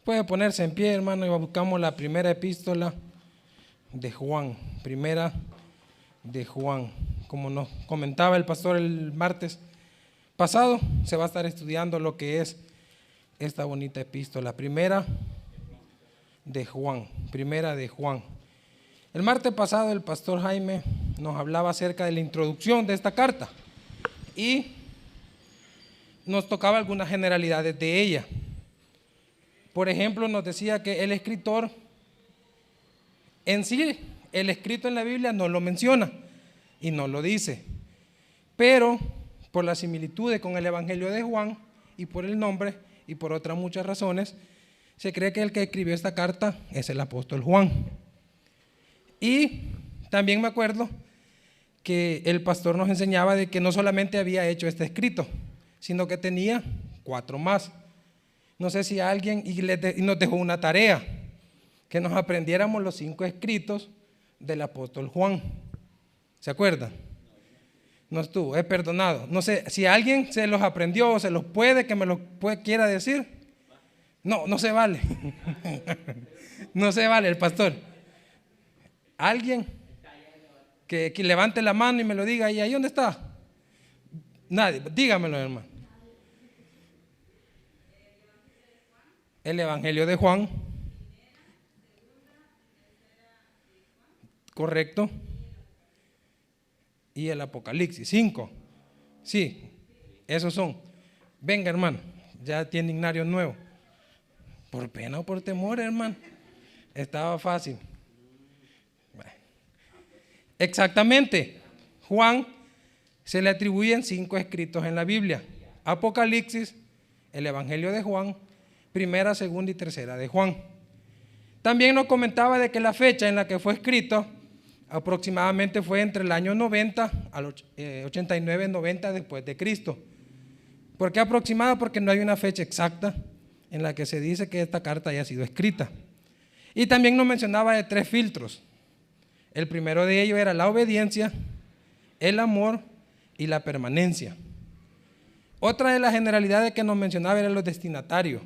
Puede ponerse en pie, hermano, y buscamos la primera epístola de Juan. Primera de Juan. Como nos comentaba el pastor el martes pasado, se va a estar estudiando lo que es esta bonita epístola. Primera de Juan. Primera de Juan. El martes pasado el pastor Jaime nos hablaba acerca de la introducción de esta carta y nos tocaba algunas generalidades de ella. Por ejemplo, nos decía que el escritor en sí, el escrito en la Biblia no lo menciona y no lo dice, pero por las similitudes con el Evangelio de Juan y por el nombre y por otras muchas razones, se cree que el que escribió esta carta es el apóstol Juan. Y también me acuerdo que el pastor nos enseñaba de que no solamente había hecho este escrito, sino que tenía 4 más. No sé si alguien y nos dejó una tarea, que nos aprendiéramos los 5 escritos del apóstol Juan. ¿Se acuerdan? No estuvo, es perdonado. No sé si alguien se los aprendió o se los puede, que me los quiera decir. No, no se vale. No se vale, el pastor. Alguien que levante la mano y me lo diga. ¿Y ahí dónde está? Nadie, dígamelo, hermano. El Evangelio de Juan. Correcto. Y el Apocalipsis, 5. Sí, esos son. Venga, hermano, ya tiene Ignario nuevo. Por pena o por temor, hermano. Estaba fácil. Exactamente. Juan se le atribuyen 5 escritos en la Biblia. Apocalipsis, el Evangelio de Juan, primera, segunda y tercera de Juan. También nos comentaba de que la fecha en la que fue escrito aproximadamente fue entre el año 90 al 89-90 después de Cristo. ¿Por qué aproximada? Porque no hay una fecha exacta en la que se dice que esta carta haya sido escrita. Y también nos mencionaba de 3 filtros. El primero de ellos era la obediencia, el amor y la permanencia. Otra de las generalidades que nos mencionaba eran los destinatarios.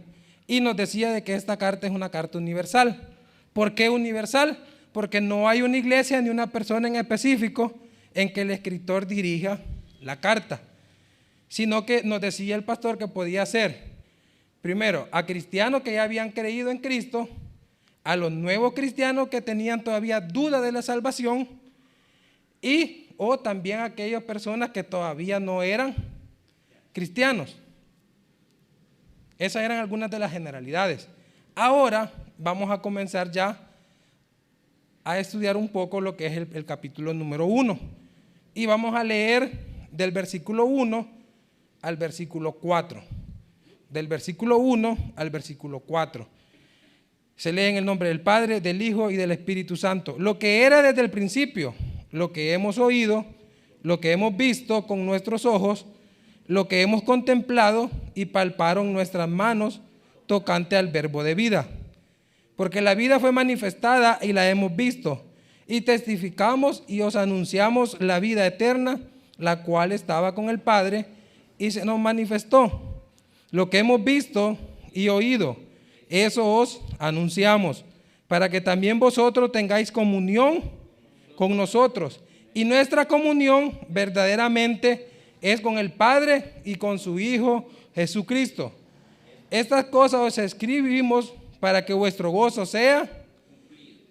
Y nos decía de que esta carta es una carta universal. ¿Por qué universal? Porque no hay una iglesia ni una persona en específico en que el escritor dirija la carta, sino que nos decía el pastor que podía ser, primero, a cristianos que ya habían creído en Cristo, a los nuevos cristianos que tenían todavía duda de la salvación y o también a aquellas personas que todavía no eran cristianos. Esas eran algunas de las generalidades. Ahora vamos a comenzar ya a estudiar un poco lo que es el capítulo número 1 y vamos a leer del versículo 1 al versículo 4. Del versículo 1 al versículo 4. Se lee en el nombre del Padre, del Hijo y del Espíritu Santo. Lo que era desde el principio, lo que hemos oído, lo que hemos visto con nuestros ojos, lo que hemos contemplado y palparon nuestras manos tocante al verbo de vida. Porque la vida fue manifestada y la hemos visto, y testificamos y os anunciamos la vida eterna, la cual estaba con el Padre y se nos manifestó. Lo que hemos visto y oído, eso os anunciamos, para que también vosotros tengáis comunión con nosotros. Y nuestra comunión verdaderamente es con el Padre y con su Hijo Jesucristo. Estas cosas os escribimos para que vuestro gozo sea.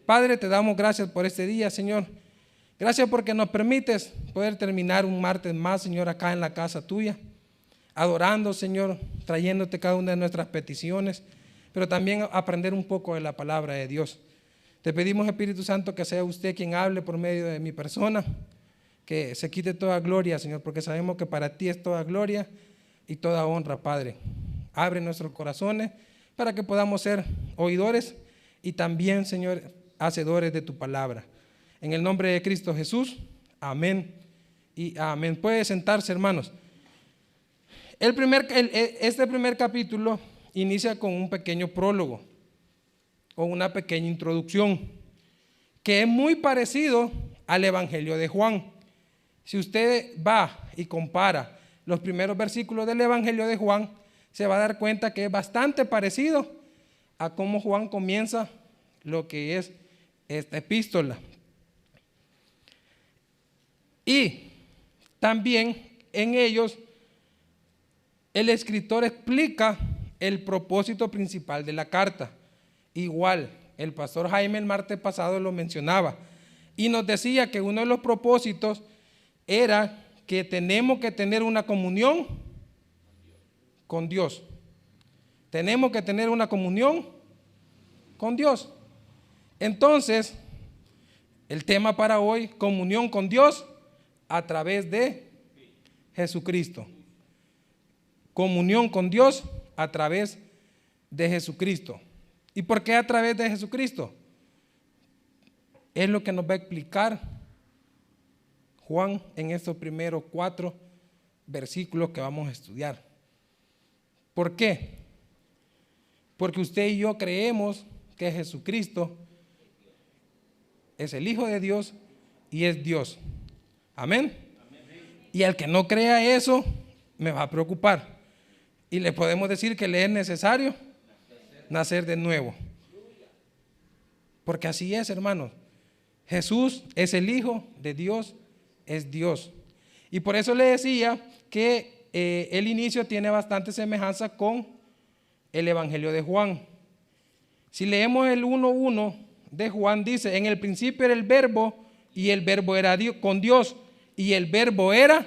Padre, te damos gracias por este día, Señor. Gracias porque nos permites poder terminar un martes más, Señor, acá en la casa tuya, adorando, Señor, trayéndote cada una de nuestras peticiones, pero también aprender un poco de la palabra de Dios. Te pedimos, Espíritu Santo, que sea usted quien hable por medio de mi persona, que se quite toda gloria, Señor, porque sabemos que para ti es toda gloria y toda honra, Padre. Abre nuestros corazones para que podamos ser oidores y también, Señor, hacedores de tu palabra. En el nombre de Cristo Jesús, amén y amén. Puede sentarse, hermanos. Este primer capítulo inicia con un pequeño prólogo, con una pequeña introducción, que es muy parecido al Evangelio de Juan. Si usted va y compara los primeros versículos del Evangelio de Juan, se va a dar cuenta que es bastante parecido a cómo Juan comienza lo que es esta epístola. Y también en ellos el escritor explica el propósito principal de la carta. Igual, el pastor Jaime el martes pasado lo mencionaba y nos decía que uno de los propósitos era que tenemos que tener una comunión con Dios. Tenemos que tener una comunión con Dios. Entonces, el tema para hoy, comunión con Dios a través de Jesucristo. Comunión con Dios a través de Jesucristo. ¿Y por qué a través de Jesucristo? Es lo que nos va a explicar Juan en estos primeros 4 versículos que vamos a estudiar. ¿Por qué? Porque usted y yo creemos que Jesucristo es el Hijo de Dios y es Dios. Amén. Y al que no crea eso, me va a preocupar. Y le podemos decir que le es necesario nacer de nuevo. Porque así es, hermanos. Jesús es el Hijo de Dios, es Dios. Y por eso le decía que el inicio tiene bastante semejanza con el Evangelio de Juan. Si leemos el 1:1 de Juan, dice: en el principio era el verbo, y el verbo era con Dios, y el verbo era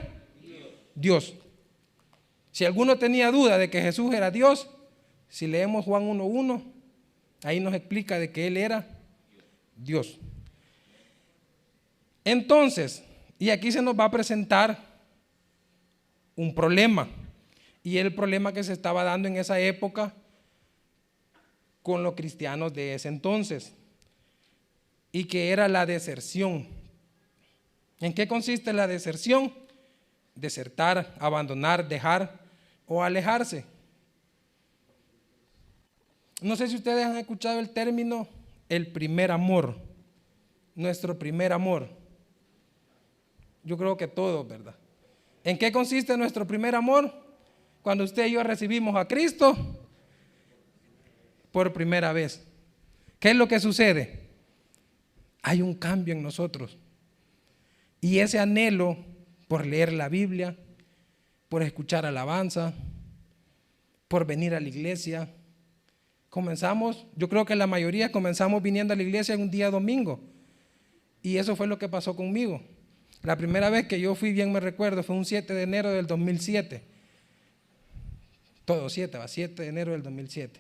Dios. Si alguno tenía duda de que Jesús era Dios, si leemos Juan 1:1, ahí nos explica de que Él era Dios. Entonces, y aquí se nos va a presentar un problema, y el problema que se estaba dando en esa época con los cristianos de ese entonces, y que era la deserción. ¿En qué consiste la deserción? Desertar, abandonar, dejar o alejarse. No sé si ustedes han escuchado el término el primer amor, nuestro primer amor. Yo creo que todos, ¿verdad? ¿En qué consiste nuestro primer amor? Cuando usted y yo recibimos a Cristo por primera vez. ¿Qué es lo que sucede? Hay un cambio en nosotros. Y ese anhelo por leer la Biblia, por escuchar alabanza, por venir a la iglesia. Comenzamos, yo creo que la mayoría comenzamos viniendo a la iglesia en un día domingo. Y eso fue lo que pasó conmigo. La primera vez que yo fui, bien me recuerdo, fue un 7 de enero del 2007. Todo 7 de enero del 2007.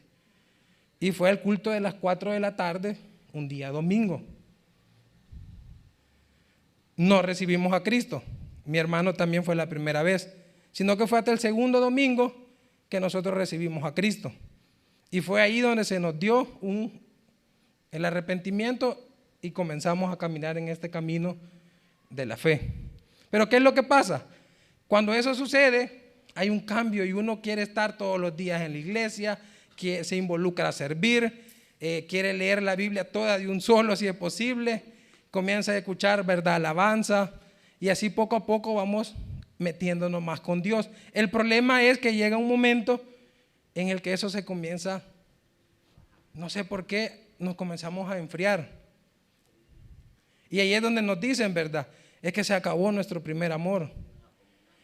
Y fue el culto de las 4 de la tarde, un día domingo. No recibimos a Cristo. Mi hermano también fue la primera vez, sino que fue hasta el segundo domingo que nosotros recibimos a Cristo. Y fue ahí donde se nos dio el arrepentimiento y comenzamos a caminar en este camino de la fe. Pero ¿qué es lo que pasa? Cuando eso sucede, hay un cambio y uno quiere estar todos los días en la iglesia, que se involucra a servir, quiere leer la Biblia toda de un solo si es posible, comienza a escuchar, ¿verdad?, alabanza, y así poco a poco vamos metiéndonos más con Dios. El problema es que llega un momento en el que eso se comienza, no sé por qué, nos comenzamos a enfriar. Y ahí es donde nos dicen, ¿verdad?, es que se acabó nuestro primer amor.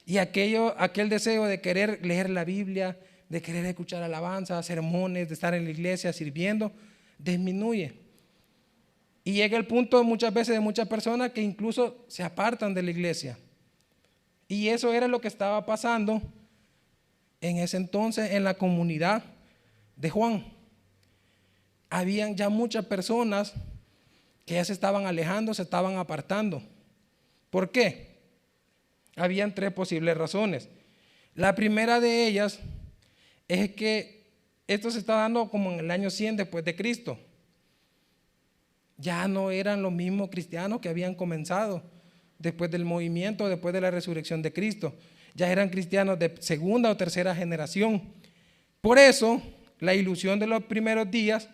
Y aquel deseo de querer leer la Biblia, de querer escuchar alabanza, sermones, de estar en la iglesia sirviendo, disminuye. Y llega el punto muchas veces de muchas personas que incluso se apartan de la iglesia. Y eso era lo que estaba pasando en ese entonces en la comunidad de Juan. Habían ya muchas personas que ya se estaban alejando, se estaban apartando. ¿Por qué? Habían 3 posibles razones. La primera de ellas es que esto se está dando como en el año 100 después de Cristo. Ya no eran los mismos cristianos que habían comenzado después del movimiento, después de la resurrección de Cristo. Ya eran cristianos de segunda o tercera generación. Por eso, la ilusión de los primeros días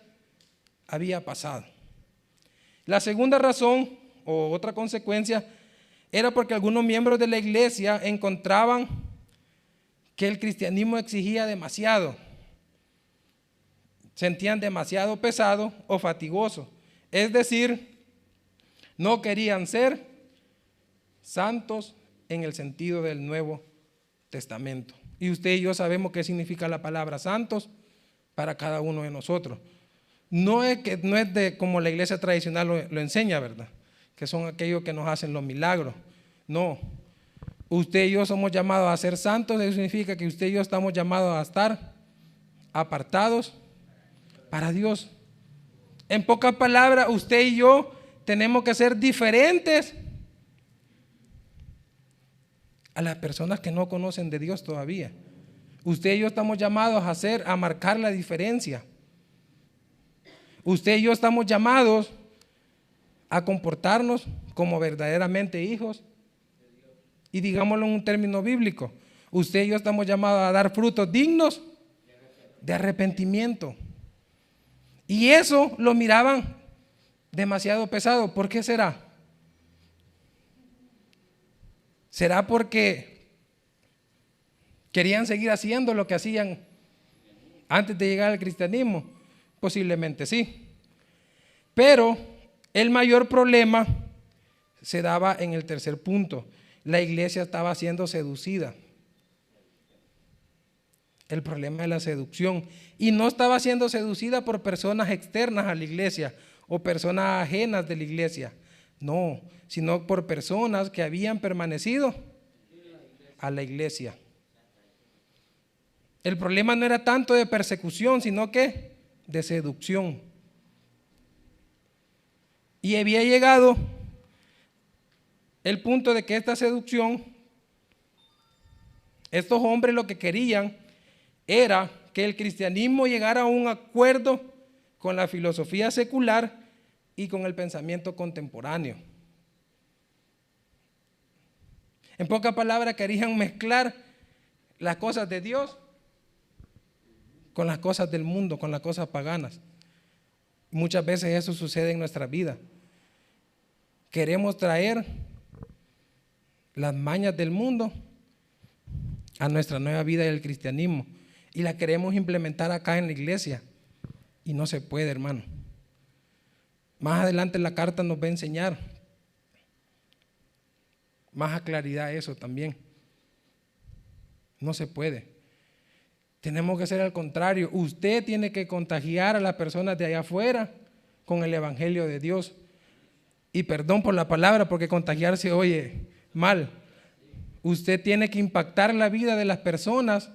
había pasado. La segunda razón, o otra consecuencia, era porque algunos miembros de la iglesia encontraban que el cristianismo exigía demasiado. sentían demasiado pesado o fatigoso. Es decir, no querían ser santos en el sentido del Nuevo Testamento. Y usted y yo sabemos qué significa la palabra santos para cada uno de nosotros. No es de como la iglesia tradicional lo enseña, ¿verdad? Que son aquellos que nos hacen los milagros. No. Usted y yo somos llamados a ser santos. Eso significa que usted y yo estamos llamados a estar apartados para Dios. En pocas palabras, usted y yo tenemos que ser diferentes a las personas que no conocen de Dios todavía. Usted y yo estamos llamados a marcar la diferencia. Usted y yo estamos llamados a comportarnos como verdaderamente hijos. Y digámoslo en un término bíblico, usted y yo estamos llamados a dar frutos dignos de arrepentimiento. Y eso lo miraban demasiado pesado. ¿Por qué será? ¿Será porque querían seguir haciendo lo que hacían antes de llegar al cristianismo? Posiblemente sí. Pero el mayor problema se daba en el tercer punto. La iglesia estaba siendo seducida. El problema es la seducción. Y no estaba siendo seducida por personas externas a la iglesia o personas ajenas de la iglesia. No, sino por personas que habían permanecido a la iglesia. El problema no era tanto de persecución, sino que de seducción. Y había llegado el punto de que esta seducción, estos hombres lo que querían era que el cristianismo llegara a un acuerdo con la filosofía secular y con el pensamiento contemporáneo. En pocas palabras, querían mezclar las cosas de Dios con las cosas del mundo, con las cosas paganas. Muchas veces eso sucede en nuestra vida. Queremos traer las mañas del mundo a nuestra nueva vida del cristianismo y la queremos implementar acá en la iglesia y no se puede, hermano. Más adelante la carta nos va a enseñar más a claridad eso también. No se puede. Tenemos que hacer al contrario. Usted tiene que contagiar a las personas de allá afuera con el evangelio de Dios. Y perdón por la palabra, porque contagiar se oye mal. Usted tiene que impactar la vida de las personas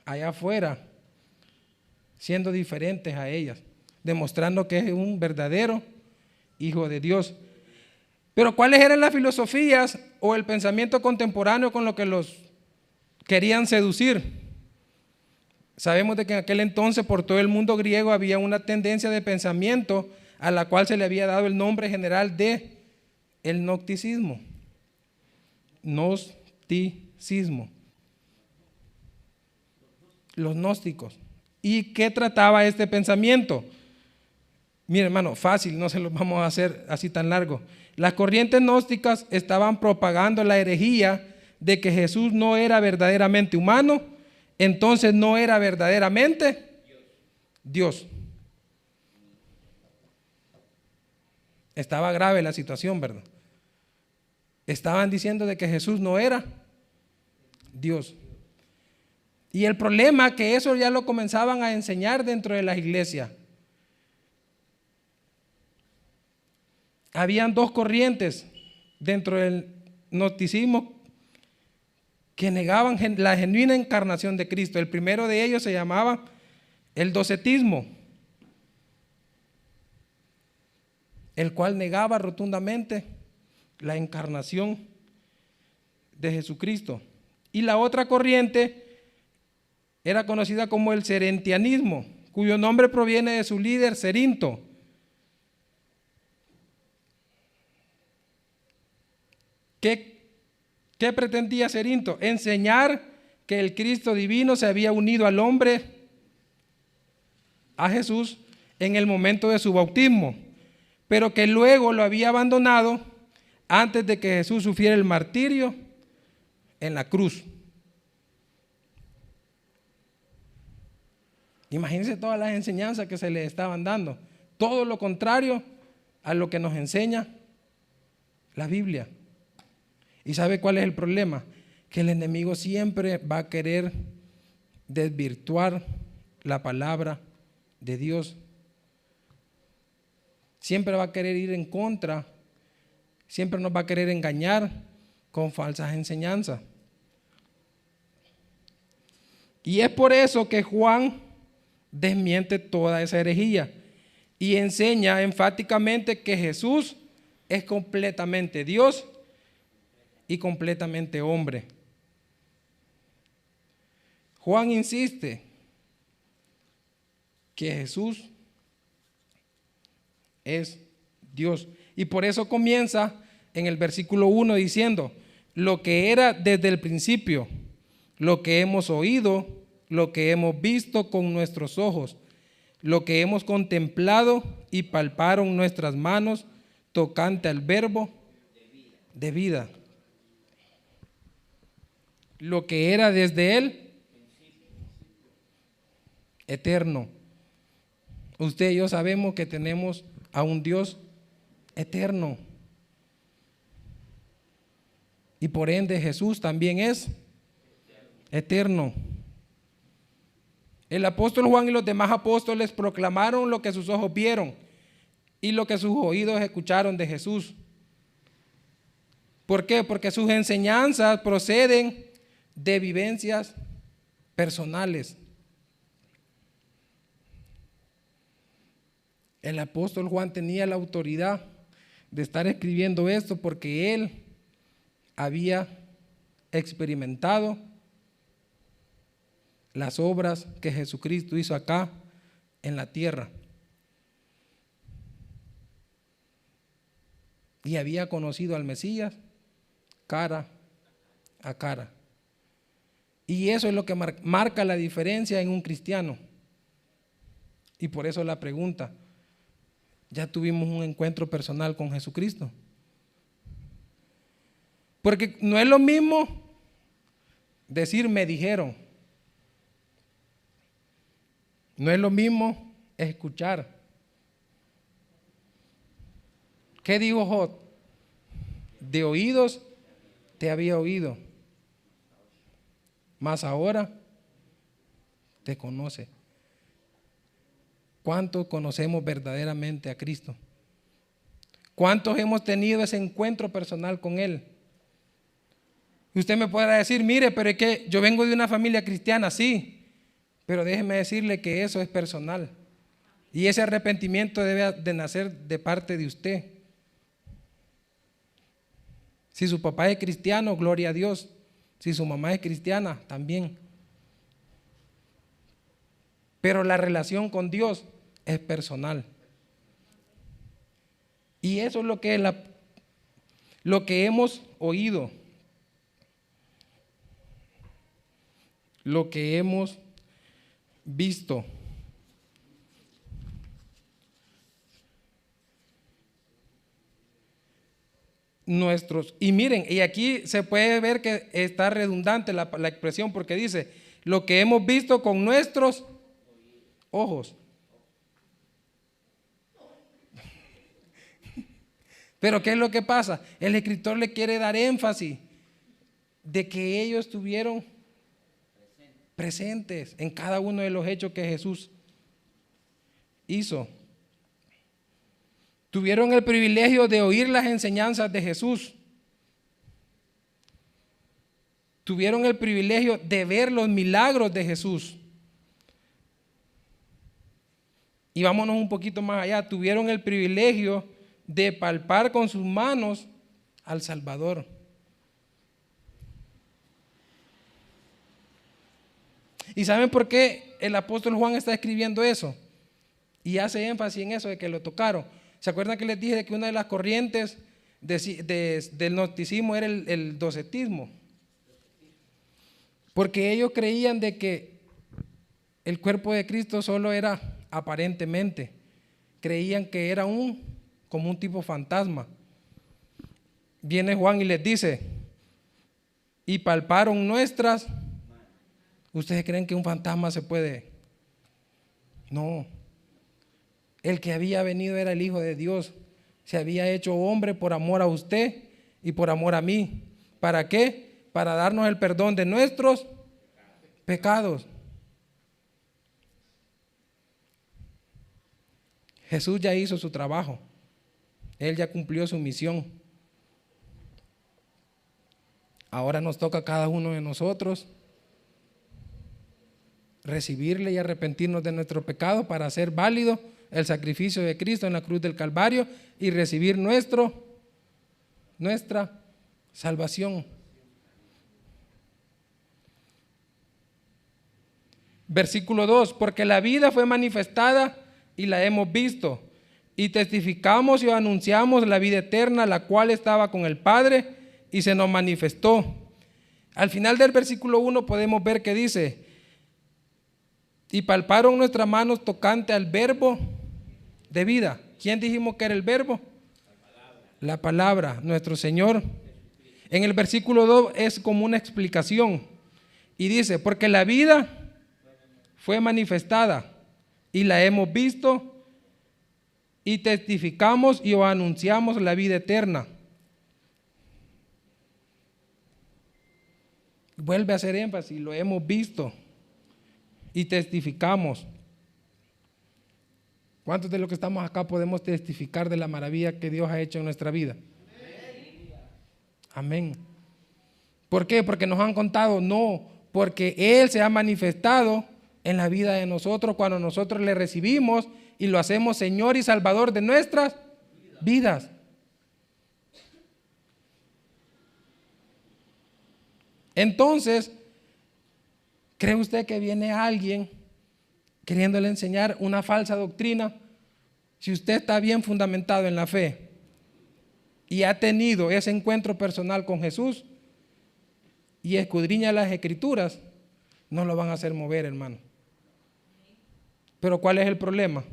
allá afuera, siendo diferentes a ellas, demostrando que es un verdadero hijo de Dios. Pero ¿cuáles eran las filosofías o el pensamiento contemporáneo con lo que los querían seducir? Sabemos de que en aquel entonces por todo el mundo griego había una tendencia de pensamiento a la cual se le había dado el nombre general de el gnosticismo. Gnosticismo. Los gnósticos. ¿Y qué trataba este pensamiento? Mire, hermano, fácil, no se lo vamos a hacer así tan largo. Las corrientes gnósticas estaban propagando la herejía de que Jesús no era verdaderamente humano, entonces no era verdaderamente Dios. Estaba grave la situación, ¿verdad? Estaban diciendo de que Jesús no era Dios. Y el problema es que eso ya lo comenzaban a enseñar dentro de las iglesias. Habían dos corrientes dentro del gnosticismo que negaban la genuina encarnación de Cristo. El primero de ellos se llamaba el docetismo, el cual negaba rotundamente la encarnación de Jesucristo. Y la otra corriente era conocida como el cerentianismo, cuyo nombre proviene de su líder Cerinto. ¿Qué pretendía Cerinto? Enseñar que el Cristo divino se había unido al hombre, a Jesús, en el momento de su bautismo, pero que luego lo había abandonado antes de que Jesús sufriera el martirio en la cruz. Imagínense todas las enseñanzas que se les estaban dando. Todo lo contrario a lo que nos enseña la Biblia. ¿Y sabe cuál es el problema? Que el enemigo siempre va a querer desvirtuar la palabra de Dios. Siempre va a querer ir en contra, siempre nos va a querer engañar con falsas enseñanzas. Y es por eso que Juan desmiente toda esa herejía y enseña enfáticamente que Jesús es completamente Dios y completamente hombre. Juan insiste que Jesús es Dios. Y por eso comienza en el versículo 1 diciendo: lo que era desde el principio, lo que hemos oído, lo que hemos visto con nuestros ojos, lo que hemos contemplado y palparon nuestras manos tocante al verbo de vida. Lo que era desde él, eterno. Usted y yo sabemos que tenemos a un Dios eterno. Y por ende Jesús también es eterno. El apóstol Juan y los demás apóstoles proclamaron lo que sus ojos vieron y lo que sus oídos escucharon de Jesús. ¿Por qué? Porque sus enseñanzas proceden de vivencias personales. El apóstol Juan tenía la autoridad de estar escribiendo esto porque él había experimentado las obras que Jesucristo hizo acá en la tierra. Y había conocido al Mesías cara a cara. Y eso es lo que marca la diferencia en un cristiano. Y por eso la pregunta: ¿ya tuvimos un encuentro personal con Jesucristo? Porque no es lo mismo decir me dijeron. No es lo mismo escuchar. ¿Qué dijo Job? De oídos te había oído, mas ahora te conoce. ¿Cuántos conocemos verdaderamente a Cristo? ¿Cuántos hemos tenido ese encuentro personal con Él? Y usted me podrá decir: mire, pero es que yo vengo de una familia cristiana, sí, pero déjeme decirle que eso es personal. Y ese arrepentimiento debe de nacer de parte de usted. Si su papá es cristiano, gloria a Dios. Si su mamá es cristiana, también. Pero la relación con Dios es personal. Y eso es lo que hemos oído, lo que hemos visto. Y miren, y aquí se puede ver que está redundante la expresión, porque dice lo que hemos visto con nuestros ojos. Pero ¿qué es lo que pasa? El escritor le quiere dar énfasis de que ellos estuvieron presentes en cada uno de los hechos que Jesús hizo. Tuvieron el privilegio de oír las enseñanzas de Jesús. Tuvieron el privilegio de ver los milagros de Jesús. Y vámonos un poquito más allá. Tuvieron el privilegio de palpar con sus manos al Salvador. ¿Y saben por qué el apóstol Juan está escribiendo eso? Y hace énfasis en eso de que lo tocaron. ¿Se acuerdan que les dije que una de las corrientes del gnosticismo era el docetismo? Porque ellos creían de que el cuerpo de Cristo solo era aparentemente. Creían que era como un tipo fantasma. Viene Juan y les dice: y palparon nuestras. ¿Ustedes creen que un fantasma se puede No. El que había venido era el Hijo de Dios. Se había hecho hombre por amor a usted y por amor a mí. ¿Para qué? Para darnos el perdón de nuestros pecados. Jesús ya hizo su trabajo. Él ya cumplió su misión. Ahora nos toca a cada uno de nosotros recibirle y arrepentirnos de nuestro pecado para hacer válido el sacrificio de Cristo en la cruz del Calvario y recibir nuestra salvación. Versículo 2, porque la vida fue manifestada y la hemos visto, y testificamos y anunciamos la vida eterna, la cual estaba con el Padre y se nos manifestó. Al final del versículo 1 podemos ver que dice, y palparon nuestras manos tocante al verbo de vida. ¿Quién dijimos que era el verbo? La palabra, nuestro Señor. En el versículo 2 es como una explicación y dice, porque la vida fue manifestada y la hemos visto y testificamos y anunciamos la vida eterna. Vuelve a hacer énfasis, lo hemos visto y testificamos. ¿Cuántos de los que estamos acá podemos testificar de la maravilla que Dios ha hecho en nuestra vida? Amén. ¿Por qué? Porque nos han contado, no, porque Él se ha manifestado en la vida de nosotros cuando nosotros le recibimos y lo hacemos Señor y Salvador de nuestras vidas. Entonces, ¿cree usted que viene alguien queriéndole enseñar una falsa doctrina? Si usted está bien fundamentado en la fe y ha tenido ese encuentro personal con Jesús y escudriña las Escrituras, no lo van a hacer mover, hermano. Pero ¿cuál es el problema?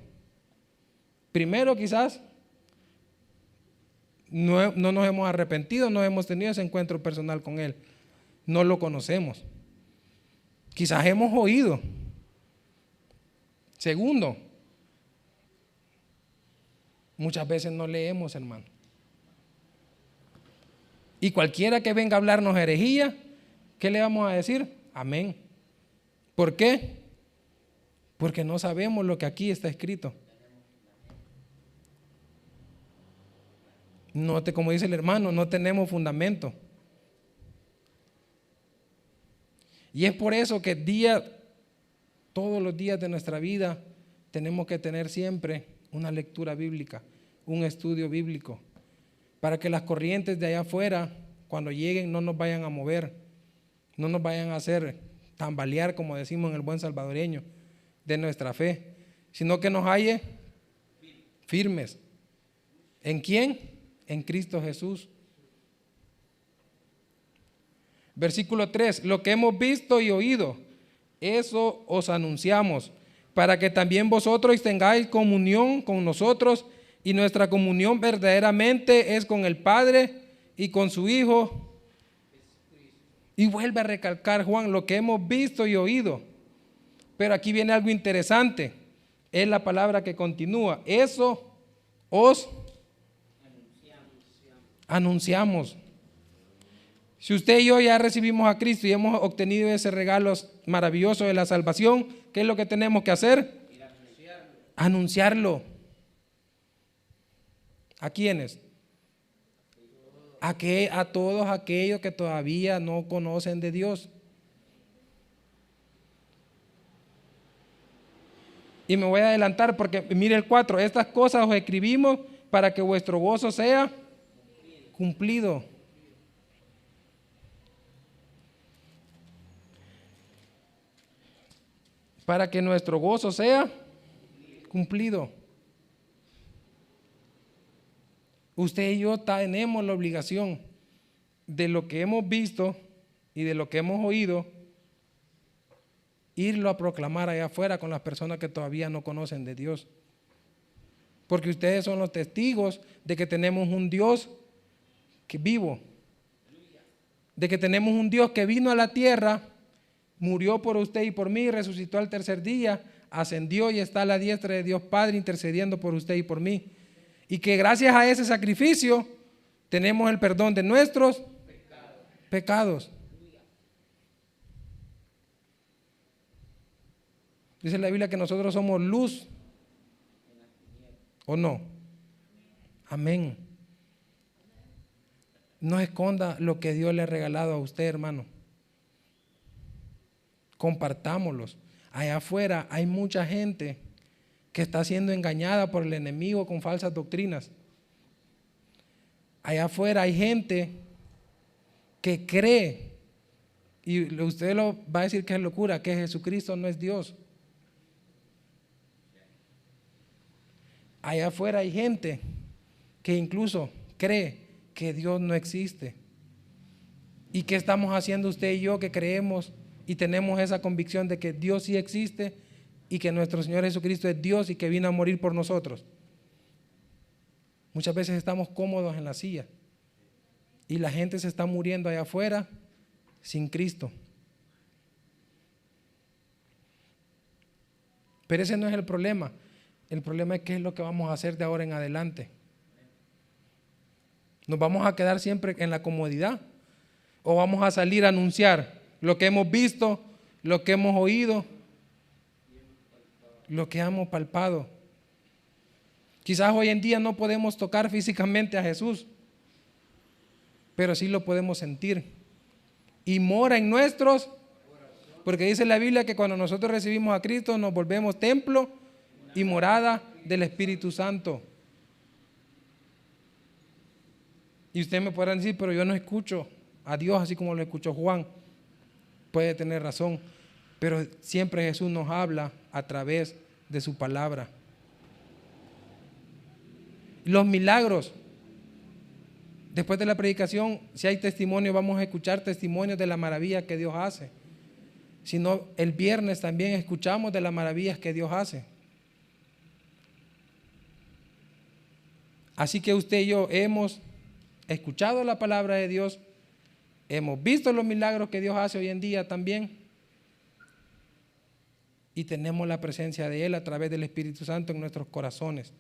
Primero, quizás no nos hemos arrepentido, no hemos tenido ese encuentro personal con Él. No lo conocemos. Quizás hemos oído. Segundo, muchas veces no leemos, hermano. Y cualquiera que venga a hablarnos herejía, ¿qué le vamos a decir? Amén. ¿Por qué? Porque no sabemos lo que aquí está escrito. No, como dice el hermano, no tenemos fundamento. Y es por eso que todos los días de nuestra vida tenemos que tener siempre una lectura bíblica, un estudio bíblico, para que las corrientes de allá afuera, cuando lleguen, no nos vayan a mover, no nos vayan a hacer tambalear, como decimos en el buen salvadoreño, de nuestra fe, sino que nos halle firmes. ¿En quién? En Cristo Jesús. Versículo 3, lo que hemos visto y oído, eso os anunciamos, para que también vosotros tengáis comunión con nosotros, y nuestra comunión verdaderamente es con el Padre y con su Hijo. Y vuelve a recalcar Juan, lo que hemos visto y oído. Pero aquí viene algo interesante, es la palabra que continúa, eso os anunciamos. Si usted y yo ya recibimos a Cristo y hemos obtenido ese regalo maravilloso de la salvación, ¿qué es lo que tenemos que hacer? Anunciarlo. ¿A quiénes? A todos aquellos que todavía no conocen de Dios. Y me voy a adelantar porque mire el 4, estas cosas os escribimos para que vuestro gozo sea cumplido. Para que nuestro gozo sea cumplido. Usted y yo tenemos la obligación de lo que hemos visto y de lo que hemos oído, irlo a proclamar allá afuera con las personas que todavía no conocen de Dios. Porque ustedes son los testigos de que tenemos un Dios que vivo, de que tenemos un Dios que vino a la tierra, murió por usted y por mí, resucitó al tercer día, ascendió y está a la diestra de Dios Padre intercediendo por usted y por mí. Y que gracias a ese sacrificio tenemos el perdón de nuestros pecados. Dice la Biblia que nosotros somos luz, ¿o no? Amén. No esconda lo que Dios le ha regalado a usted, hermano. Compartámoslos. Allá afuera hay mucha gente que está siendo engañada por el enemigo con falsas doctrinas. Allá afuera hay gente que cree, y usted lo va a decir que es locura, que Jesucristo no es Dios. Allá afuera hay gente que incluso cree que Dios no existe. ¿Y qué estamos haciendo usted y yo que creemos y tenemos esa convicción de que Dios sí existe y que nuestro Señor Jesucristo es Dios y que vino a morir por nosotros? Muchas veces estamos cómodos en la silla y la gente se está muriendo allá afuera sin Cristo. Pero ese no es el problema. El problema es qué es lo que vamos a hacer de ahora en adelante. ¿Nos vamos a quedar siempre en la comodidad? ¿O vamos a salir a anunciar lo que hemos visto, lo que hemos oído, lo que hemos palpado? Quizás hoy en día no podemos tocar físicamente a Jesús, pero sí lo podemos sentir. Y mora en nuestros, porque dice la Biblia que cuando nosotros recibimos a Cristo nos volvemos templo y morada del Espíritu Santo. Y ustedes me podrán decir, pero yo no escucho a Dios así como lo escuchó Juan. Puede tener razón, pero siempre Jesús nos habla a través de su palabra. Los milagros. Después de la predicación, si hay testimonio, vamos a escuchar testimonios de la maravilla que Dios hace. Si no, el viernes también escuchamos de las maravillas que Dios hace. Así que usted y yo hemos escuchado la palabra de Dios, hemos visto los milagros que Dios hace hoy en día también, y tenemos la presencia de Él a través del Espíritu Santo en nuestros corazones.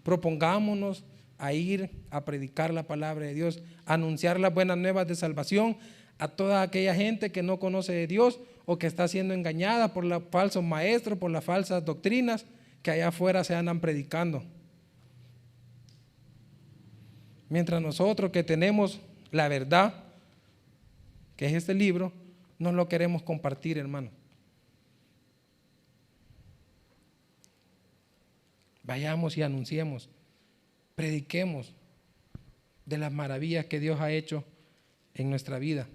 Propongámonos a ir a predicar la palabra de Dios, a anunciar las buenas nuevas de salvación a toda aquella gente que no conoce de Dios o que está siendo engañada por los falsos maestros, por las falsas doctrinas que allá afuera se andan predicando. Mientras nosotros que tenemos la verdad, que es este libro, no lo queremos compartir, hermano. Vayamos y anunciemos, prediquemos de las maravillas que Dios ha hecho en nuestra vida.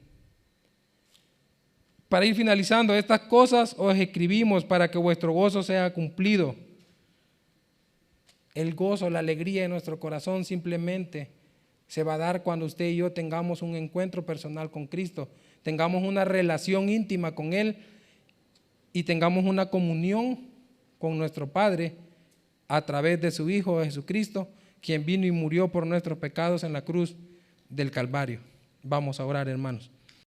Para ir finalizando, estas cosas os escribimos para que vuestro gozo sea cumplido. El gozo, la alegría de nuestro corazón simplemente se va a dar cuando usted y yo tengamos un encuentro personal con Cristo, tengamos una relación íntima con Él y tengamos una comunión con nuestro Padre a través de su Hijo Jesucristo, quien vino y murió por nuestros pecados en la cruz del Calvario. Vamos a orar, hermanos.